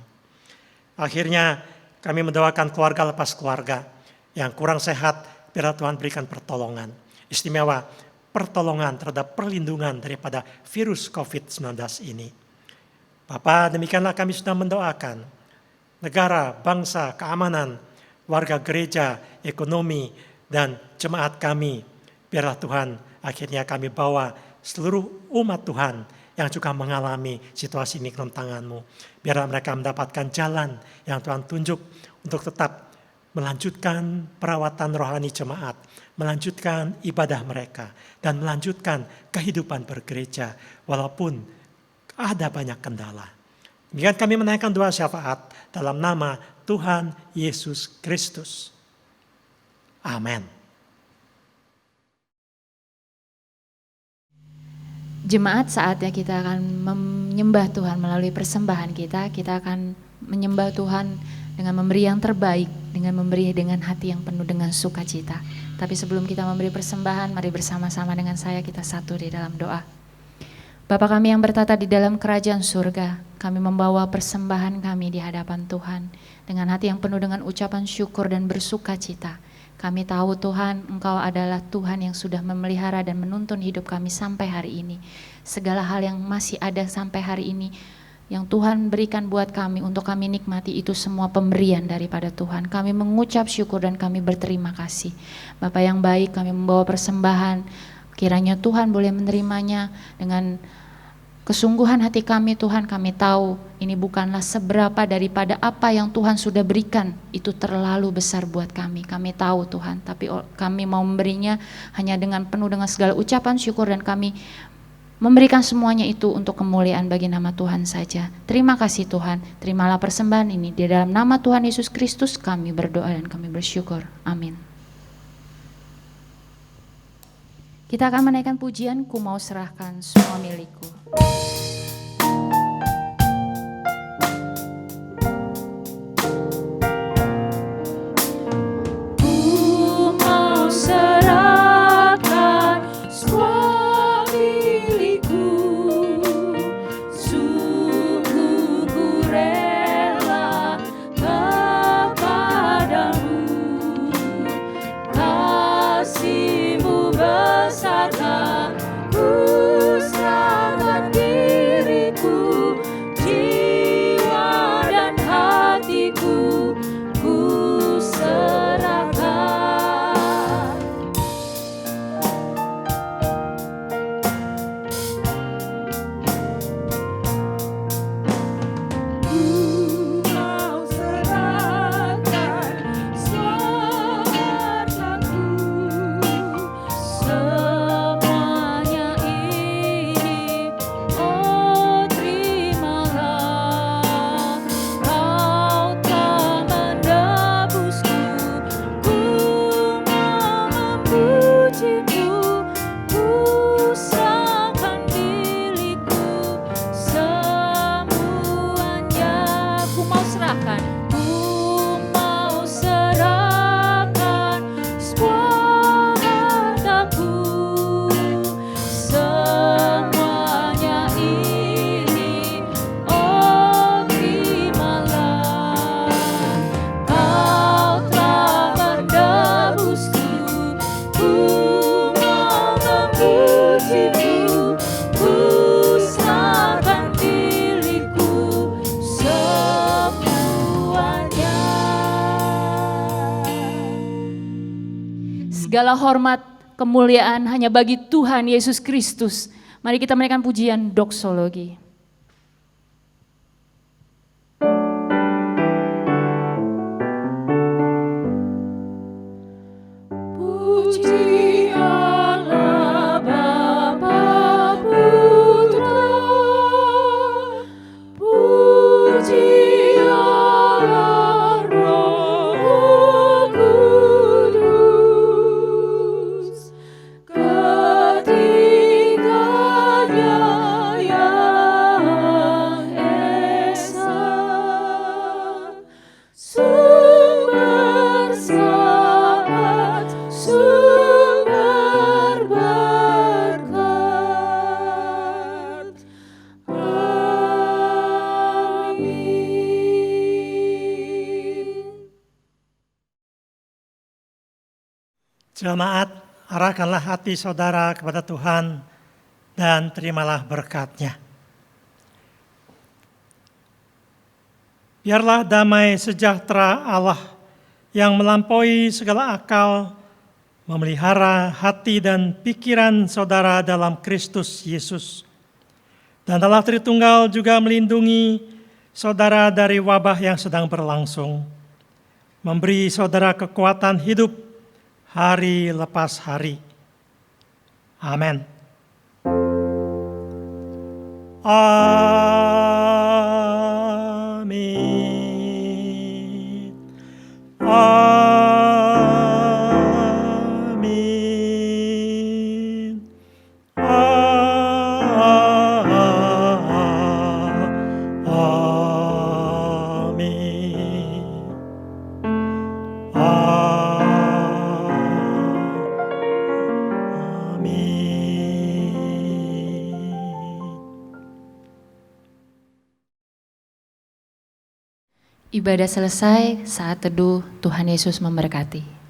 Akhirnya kami mendoakan keluarga lepas keluarga yang kurang sehat, biar Tuhan berikan pertolongan. Istimewa pertolongan terhadap perlindungan daripada virus COVID-19 ini. Bapa, demikianlah kami sudah mendoakan negara, bangsa, keamanan, warga gereja, ekonomi, dan jemaat kami. Biarlah Tuhan akhirnya kami bawa seluruh umat Tuhan yang juga mengalami situasi ini ke dalam tangan-Mu. Biarlah mereka mendapatkan jalan yang Tuhan tunjuk untuk tetap melanjutkan perawatan rohani jemaat, melanjutkan ibadah mereka, dan melanjutkan kehidupan bergereja walaupun ada banyak kendala. Demikian kami menaikkan doa syafaat dalam nama Tuhan Yesus Kristus. Amin. Jemaat, saatnya kita akan menyembah Tuhan melalui persembahan kita. Kita akan menyembah Tuhan dengan memberi yang terbaik, dengan memberi dengan hati yang penuh dengan sukacita. Tapi sebelum kita memberi persembahan, mari bersama-sama dengan saya kita satu di dalam doa. Bapa kami yang bertata di dalam kerajaan surga, kami membawa persembahan kami di hadapan Tuhan dengan hati yang penuh dengan ucapan syukur dan bersukacita. Kami tahu Tuhan, Engkau adalah Tuhan yang sudah memelihara dan menuntun hidup kami sampai hari ini. Segala hal yang masih ada sampai hari ini, yang Tuhan berikan buat kami untuk kami nikmati, itu semua pemberian daripada Tuhan. Kami mengucap syukur dan kami berterima kasih. Bapa yang baik, kami membawa persembahan, kiranya Tuhan boleh menerimanya dengan kesungguhan hati kami. Tuhan, kami tahu ini bukanlah seberapa daripada apa yang Tuhan sudah berikan, itu terlalu besar buat kami. Kami tahu Tuhan, tapi kami mau memberinya hanya dengan penuh dengan segala ucapan syukur, dan kami memberikan semuanya itu untuk kemuliaan bagi nama Tuhan saja. Terima kasih Tuhan, terimalah persembahan ini. Di dalam nama Tuhan Yesus Kristus kami berdoa dan kami bersyukur. Amin. Kita akan menaikkan pujian, Ku Mau Serahkan Semua Milikku. Ku mau serahkan semua milikku, sungguh ku rela kepadamu. Kasih-Mu besarkah, ku serahkan diriku, jiwa dan hatiku ku serahkan. Ku mau serahkan semua hartaku, semuanya ini, oh terimalah. Kau telah menebusku, ku mau memuji-Mu, ku serahkan diriku semuanya. Ku mau serahkan. Ku mau serahkan semua hartaku, semuanya ini, oh terimalah. Kau telah menebusku, ku mau memuji-Mu, ku serahkan diriku semuanya. Segala hormat, kemuliaan hanya bagi Tuhan Yesus Kristus. Mari kita menaikkan pujian doksologi. Puji Allah Bapa Putra, puji Allah Roh Kudus, ketiganya yang esa, sumber saat, sumber berkat. Amin. Jemaat, arahkanlah hati saudara kepada Tuhan dan terimalah berkat-Nya. Biarlah damai sejahtera Allah yang melampaui segala akal memelihara hati dan pikiran saudara dalam Kristus Yesus. Dan Allah Tritunggal juga melindungi saudara dari wabah yang sedang berlangsung, memberi saudara kekuatan hidup hari lepas hari. Amin. Amin. Amin. Ibadah selesai, saat teduh, Tuhan Yesus memberkati.